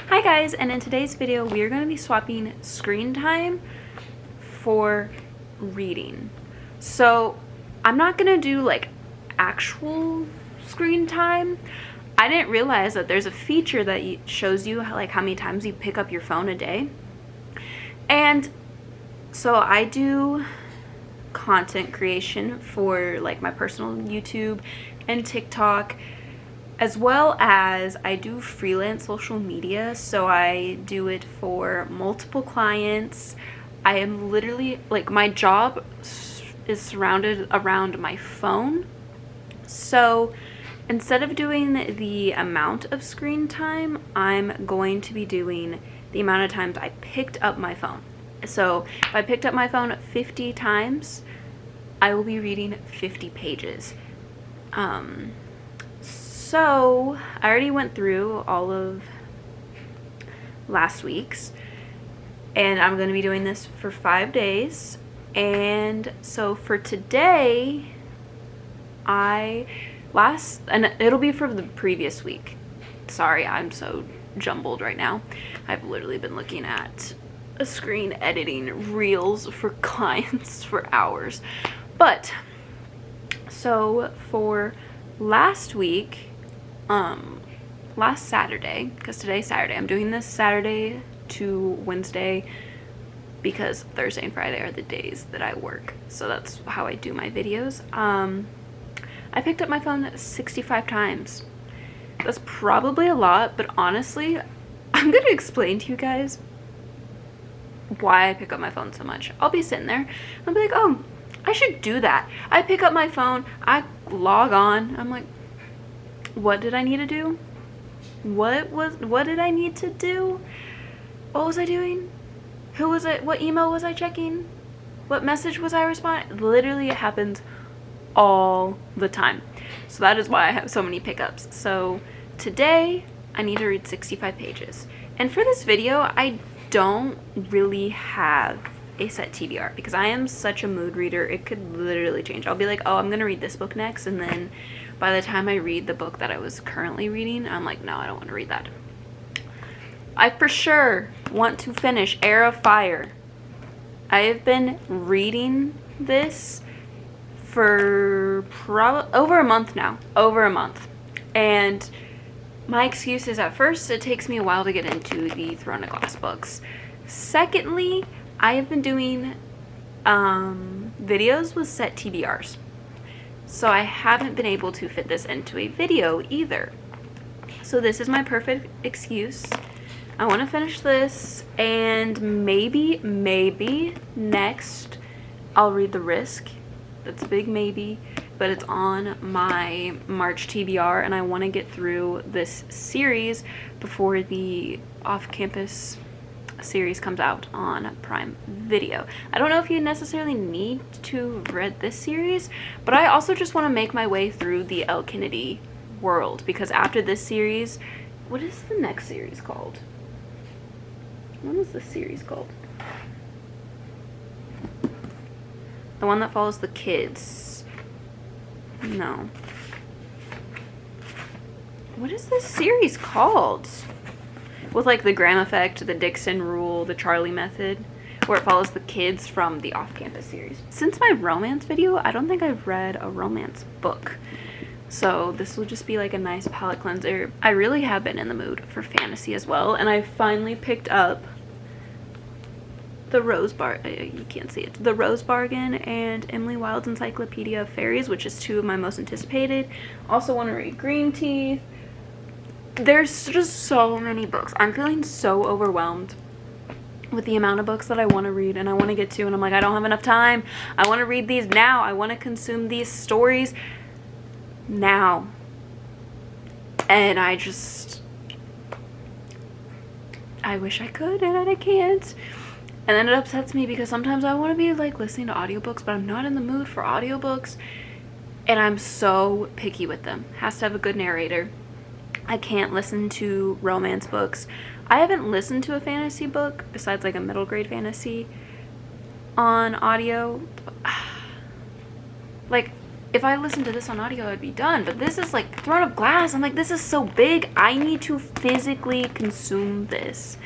Hi guys, and in today's video we are going to be swapping screen time for reading. So I'm not going to do like actual screen time. I didn't realize that there's a feature that shows you how many times you pick up your phone a day. And so I do content creation for like my personal YouTube and TikTok, as well as I do freelance social media. So I do it for multiple clients. I am literally like, my job is surrounded around my phone. So instead of doing the amount of screen time, I'm going to be doing the amount of times I picked up my phone. So if I picked up my phone 50 times, I will be reading 50 pages. So I already went through all of last week's, and I'm going to be doing this for 5 days. And so for today, and it'll be for the previous week. Sorry, I'm so jumbled right now. I've literally been looking at a screen editing reels for clients for hours. But so for last week, last Saturday, because today's Saturday, I'm doing this Saturday to Wednesday because Thursday and Friday are the days that I work. So that's how I do my videos. I picked up my phone 65 times. That's probably a lot, but honestly, I'm gonna explain to you guys why I pick up my phone so much. I'll be sitting there, I'll be like, oh, I should do that. I pick up my phone, I log on, I'm like, what did I need to do? What did I need to do? What was I doing? Who was it? What email was I checking? What message was I responding? Literally, it happens all the time. So that is why I have so many pickups. So today I need to read 65 pages. And for this video, I don't really have a set TBR because I am such a mood reader. It could literally change. I'll be like, oh, I'm gonna read this book next, and then by the time I read the book that I was currently reading, I'm like, no, I don't want to read that. I for sure want to finish Heir of Fire. I have been reading this for over a month now. Over a month. And my excuse is, at first, it takes me a while to get into the Throne of Glass books. Secondly, I have been doing videos with set TBRs. So I haven't been able to fit this into a video either. So this is my perfect excuse. I want to finish this, and maybe next I'll read The Risk. That's a big maybe, but it's on my March TBR, and I want to get through this series before the off-campus series comes out on Prime Video. I don't know if you necessarily need to read this series, but I also just want to make my way through the Elle Kennedy world, because after this series, what is the next series called? What is this series called? The one that follows the kids. No. What is this series called? With like the Graham Effect, the Dixon Rule, the Charlie Method, where it follows the kids from the off-campus series. Since my romance video, I don't think I've read a romance book. So this will just be like a nice palate cleanser. I really have been in the mood for fantasy as well, and I finally picked up The Rose Bargain and Emily Wilde's Encyclopedia of Fairies, which is two of my most anticipated. Also want to read Green Teeth. There's just so many books. I'm feeling so overwhelmed with the amount of books that I want to read and I want to get to, and I'm like, I don't have enough time. I want to read these now. I want to consume these stories now. And I wish I could, and I can't. And then it upsets me because sometimes I want to be like listening to audiobooks, but I'm not in the mood for audiobooks, and I'm so picky with them. Has to have a good narrator. I can't listen to romance books. I haven't listened to a fantasy book besides like a middle grade fantasy on audio. Like, if I listened to this on audio, I'd be done. But this is like Throne of Glass. I'm like, this is so big. I need to physically consume this.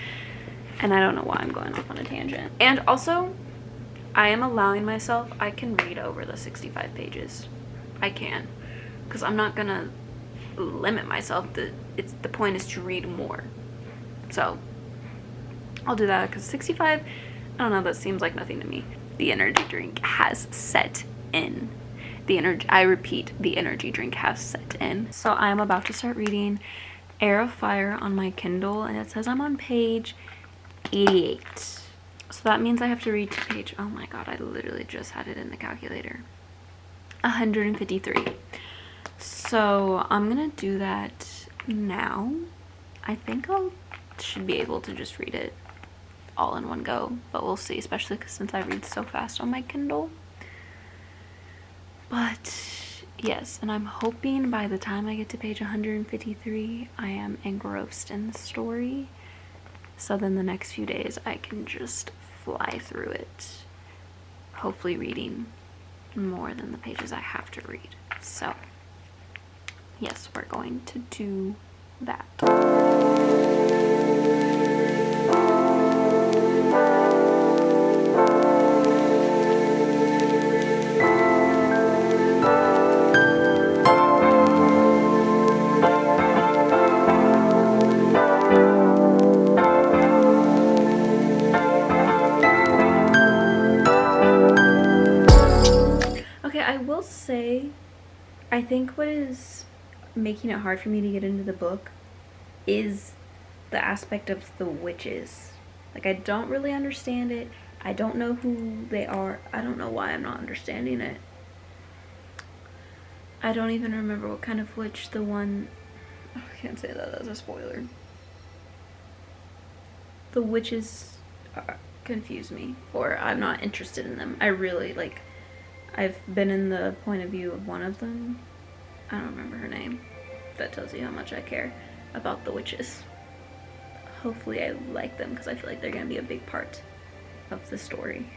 And I don't know why I'm going off on a tangent. And also, I am allowing myself, I can read over the 65 pages. I can. Because I'm not going to limit myself. The point is to read more. So, I'll do that because 65, I don't know, that seems like nothing to me. The energy drink has set in. I repeat, the energy drink has set in. So I am about to start reading Heir of Fire on my Kindle, and it says I'm on page 88. So that means I have to read to page, oh my god, I literally just had it in the calculator. 153. So I'm gonna do that now. I think should be able to just read it all in one go, but we'll see, especially since I read so fast on my Kindle. But yes, and I'm hoping by the time I get to page 153, I am engrossed in the story. So then the next few days I can just fly through it, hopefully reading more than the pages I have to read. So yes, we're going to do that. Say, I think what is making it hard for me to get into the book is the aspect of the witches. Like, I don't really understand it. I don't know who they are. I don't know why I'm not understanding it. I don't even remember what kind of witch the one... Oh, I can't say that, that's a spoiler. The witches confuse me, or I'm not interested in them. I really, like... I've been in the point of view of one of them. I don't remember her name. That tells you how much I care about the witches. Hopefully I like them because I feel like they're going to be a big part of the story.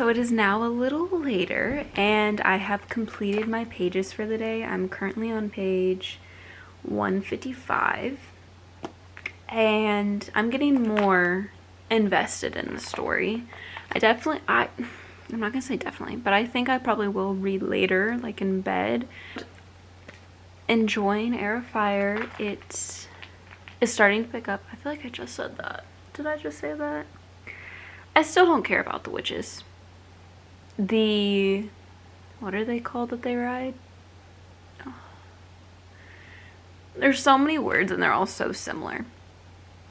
It is now a little later and I have completed my pages for the day. I'm currently on page 155 and I'm getting more invested in the story. I'm not gonna say definitely, but I think I probably will read later, like in bed. Enjoying Heir of Fire. It is starting to pick up. I feel like I just said that. Did I just say that? I still don't care about the witches. What are they called that they ride? Oh. There's so many words and they're all so similar.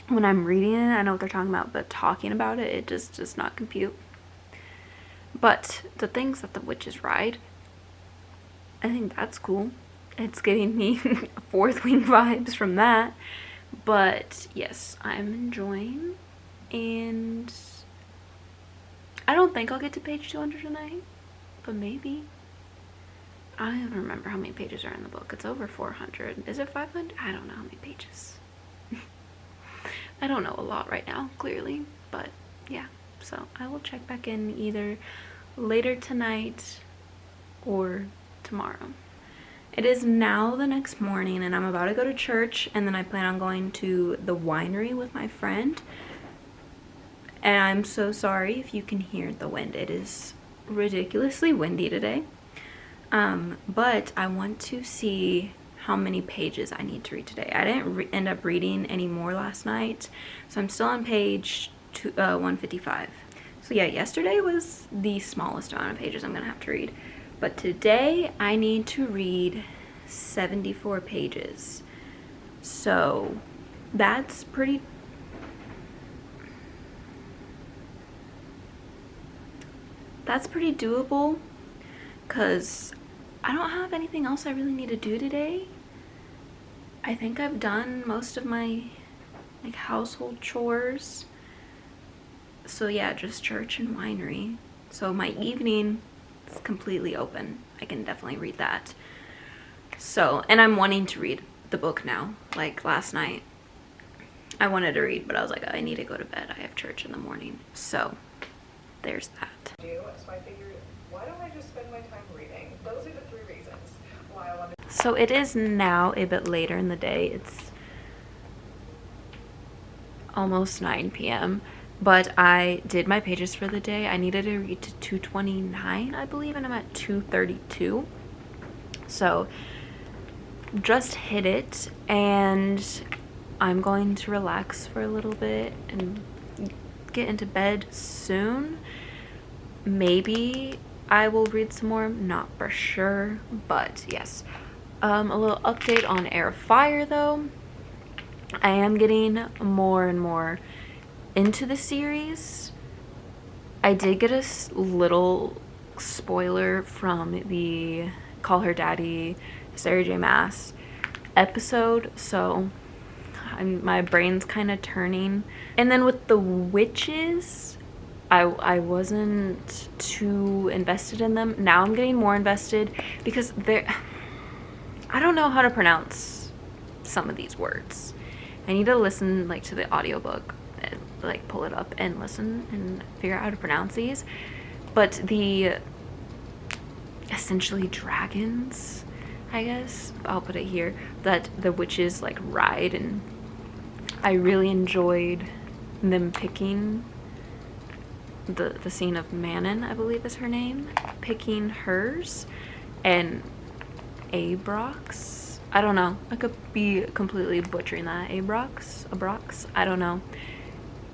When I'm reading it, I know what they're talking about, but talking about it, it just does not compute. But the things that the witches ride, I think that's cool. It's giving me Fourth Wing vibes from that. But yes, I'm enjoying, and I don't think I'll get to page 200 tonight, but maybe. I don't even remember how many pages are in the book. It's over 400. Is it 500? I don't know how many pages. I don't know a lot right now, clearly, but yeah. So I will check back in either later tonight or tomorrow. It is now the next morning and I'm about to go to church, and then I plan on going to the winery with my friend. And I'm so sorry if you can hear the wind. It is ridiculously windy today. But I want to see how many pages I need to read today. I didn't end up reading any more last night, so I'm still on page 155. So yeah, yesterday was the smallest amount of pages I'm gonna have to read. But today I need to read 74 pages. So that's pretty doable, because I don't have anything else I really need to do today. I think I've done most of my like household chores. So yeah, just church and winery. So my evening is completely open. I can definitely read that. So, and I'm wanting to read the book now. Like last night, I wanted to read, but I was like, I need to go to bed. I have church in the morning. So there's that. So I figured, why don't I just spend my time reading? Those are the 3 reasons why I wanted. So it is now a bit later in the day. It's almost 9 p.m. But I did my pages for the day. I needed to read to 229, I believe, and I'm at 232. So just hit it, and I'm going to relax for a little bit and get into bed soon. Maybe I will read some more, not for sure, but yes. A little update on Heir of Fire though. I am getting more and more into the series. I did get a little spoiler from the Call Her Daddy, Sarah J. Maas episode, so my brain's kind of turning. And then with the witches, I wasn't too invested in them. Now I'm getting more invested because I don't know how to pronounce some of these words. I need to listen like to the audiobook, and, like pull it up and listen and figure out how to pronounce these. But the essentially dragons, I guess, I'll put it here, that the witches like ride, and I really enjoyed them picking the scene of Manon, I believe is her name, picking hers, and Abrox. I don't know. I could be completely butchering that. Abrox? I don't know.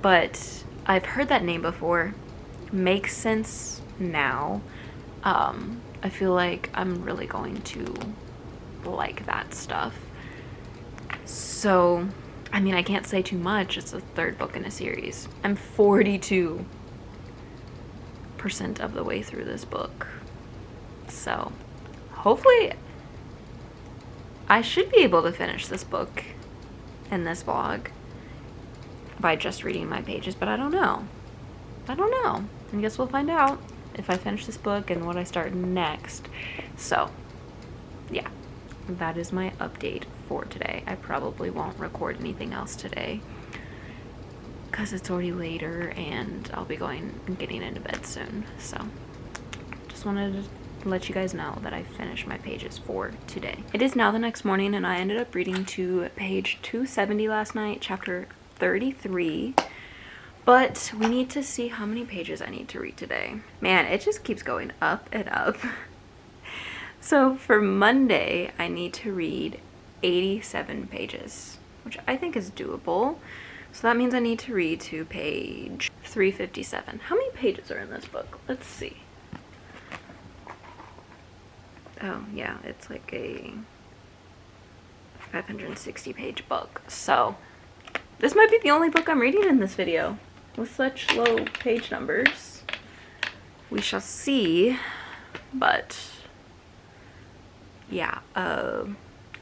But I've heard that name before. Makes sense now. I feel like I'm really going to like that stuff. So, I mean, I can't say too much. It's the 3rd book in a series. I'm 42% of the way through this book. So, hopefully I should be able to finish this book in this vlog by just reading my pages, but I don't know. I guess we'll find out if I finish this book and what I start next. So, yeah, that is my update for today. I probably won't record anything else today because it's already later and I'll be going and getting into bed soon. So, just wanted to let you guys know that I finished my pages for today. It is now the next morning and I ended up reading to page 270 last night, chapter 33. But we need to see how many pages I need to read today. Man, it just keeps going up and up. So for Monday, I need to read 87 pages, which I think is doable. So that means I need to read to page 357. How many pages are in this book? Let's see. Oh, yeah, it's like a 560 page book. So this might be the only book I'm reading in this video with such low page numbers. We shall see, but yeah,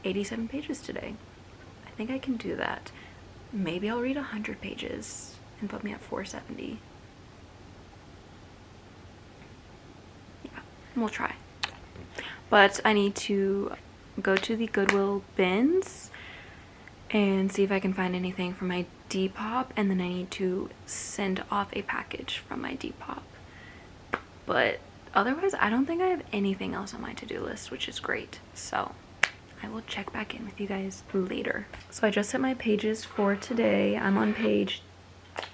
87 pages today. I think I can do that. Maybe I'll read 100 pages and put me at 470. Yeah, we'll try. But I need to go to the Goodwill bins and see if I can find anything for my Depop, and then I need to send off a package from my Depop. But otherwise, I don't think I have anything else on my to-do list, which is great. So I will check back in with you guys later. So I just hit my pages for today. I'm on page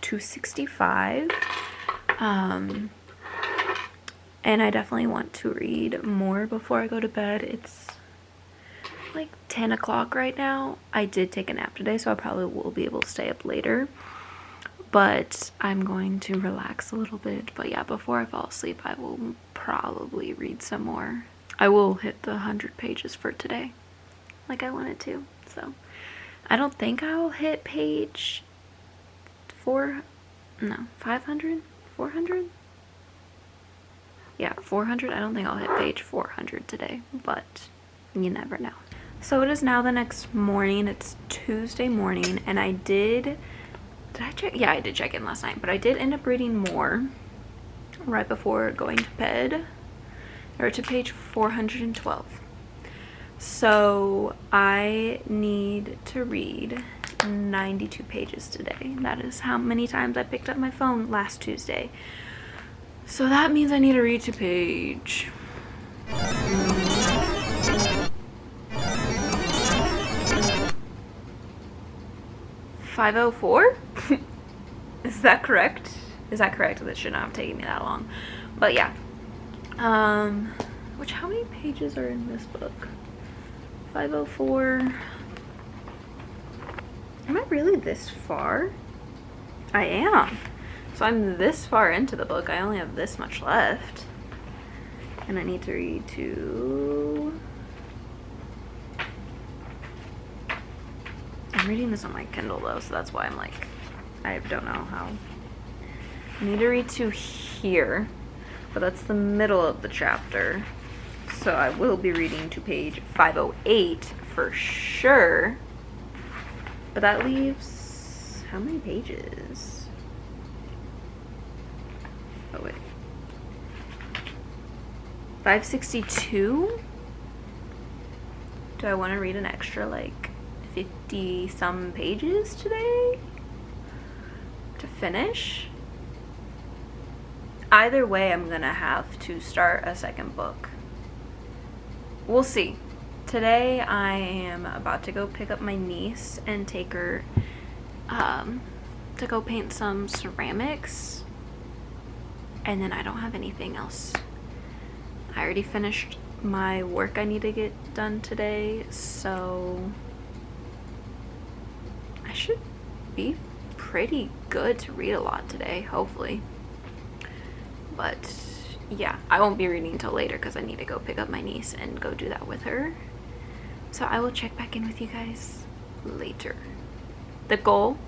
265. And I definitely want to read more before I go to bed. It's like 10 o'clock right now. I did take a nap today, so I probably will be able to stay up later. but I'm going to relax a little bit. But yeah, before I fall asleep, I will probably read some more. I will hit the 100 pages for today, like I wanted to. So I don't think I'll hit page 500, 400. Yeah, 400. I don't think I'll hit page 400 today, but you never know. So it is now the next morning. It's Tuesday morning, and I did I check? Yeah, I did check in last night, but I did end up reading more right before going to bed, or to page 412. So I need to read 92 pages today. That is how many times I picked up my phone last Tuesday. So that means I need to read to page 504. Is that correct? Is that correct? That should not have taken me that long. But yeah. Which, how many pages are in this book? 504. Am I really this far? I am. So I'm this far into the book. I only have this much left. And I need to read to... I'm reading this on my Kindle though, so that's why I'm like, I don't know how. I need to read to here, but that's the middle of the chapter. So I will be reading to page 508 for sure. But that leaves how many pages? Oh wait. 562? Do I want to read an extra like 50 some pages today to finish? Either way, I'm gonna have to start a second book. We'll see. Today I am about to go pick up my niece and take her to go paint some ceramics, and then I don't have anything else. I already finished my work I need to get done today, so I should be pretty good to read a lot today, hopefully. But yeah, I won't be reading until later because I need to go pick up my niece and go do that with her. So I will check back in with you guys later. The goal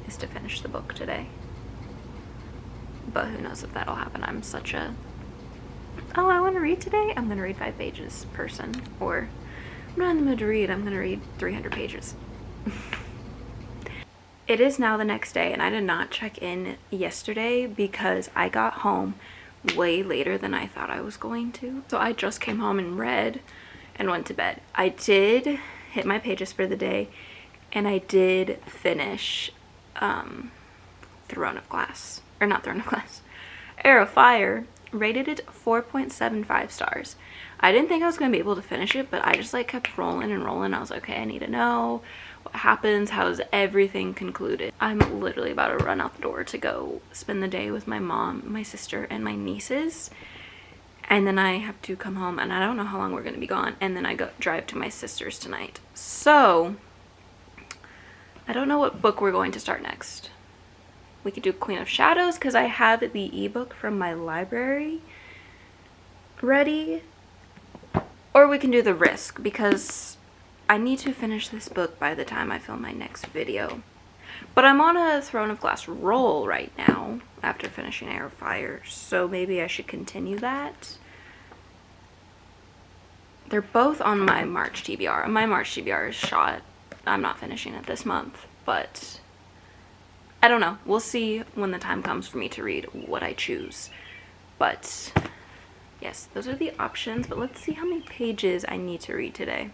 is to finish the book today, but who knows if that'll happen. I'm such a, oh, I want to read today, I'm gonna read 5 pages person, or I'm not in the mood to read, I'm gonna read 300 pages. It is now the next day, and I did not check in yesterday because I got home way later than I thought I was going to. So I just came home and read and went to bed. I did hit my pages for the day, and I did finish Throne of Glass, or not Throne of Glass, Heir of Fire. Rated it 4.75 stars. I didn't think I was going to be able to finish it, but I just like kept rolling and rolling. I was like, okay, I need to know what happens, how is everything concluded. I'm literally about to run out the door to go spend the day with my mom, my sister, and my nieces, and then I have to come home, and I don't know how long we're going to be gone, and then I drive to my sister's tonight. So I don't know what book we're going to start next. We could do Queen of Shadows because I have the ebook from my library ready, or we can do The Risk because I need to finish this book by the time I film my next video. But I'm on a Throne of Glass roll right now after finishing Heir of Fire, so maybe I should continue that. They're both on my March TBR. My March TBR is shot. I'm not finishing it this month, but I don't know. We'll see when the time comes for me to read what I choose. But yes, those are the options, but let's see how many pages I need to read today.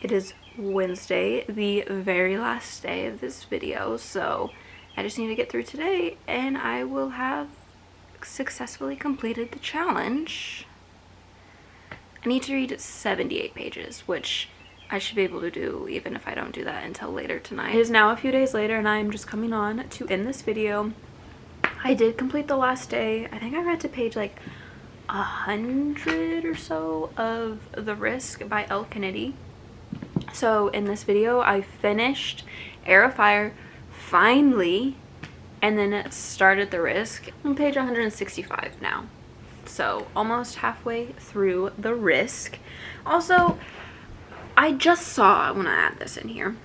It is Wednesday, the very last day of this video, so I just need to get through today and I will have successfully completed the challenge. I need to read 78 pages, which I should be able to do even if I don't do that until later tonight. It is now a few days later and I am just coming on to end this video. I did complete the last day. I think I read to page like 100 or so of The Risk by Elle Kennedy. So in this video I finished Heir of Fire, finally, and then it started The Risk. I'm on page 165 now. So almost halfway through The Risk. Also, I just saw, I want to add this in here.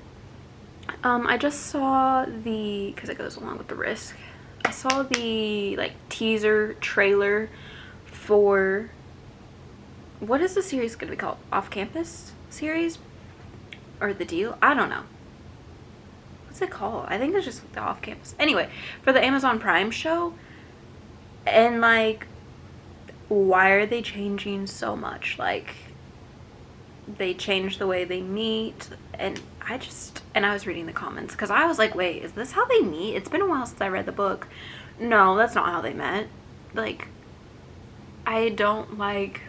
I just saw because it goes along with The Risk. I saw the like teaser trailer for, what is the series going to be called? Off Campus series? Or The Deal? I don't know. What's it called? I think it's just the Off Campus. Anyway, for the Amazon Prime show. And like, why are they changing so much? Like, they changed the way they meet, and I was reading the comments because I was like, wait, is this how they meet? It's been a while since I read the book. No, that's not how they met. Like, I don't like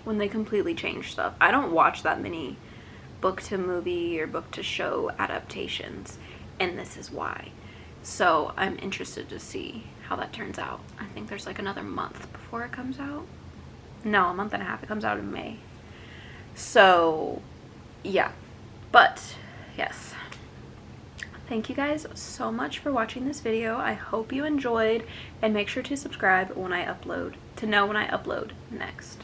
when they completely change stuff. I don't watch that many book to movie or book to show adaptations, and this is why. So I'm interested to see how that turns out. I think there's like another month before it comes out. No, a month and a half. It comes out in May. So yeah, but yes, thank you guys so much for watching this video. I hope you enjoyed, and make sure to subscribe when I upload to know when I upload next.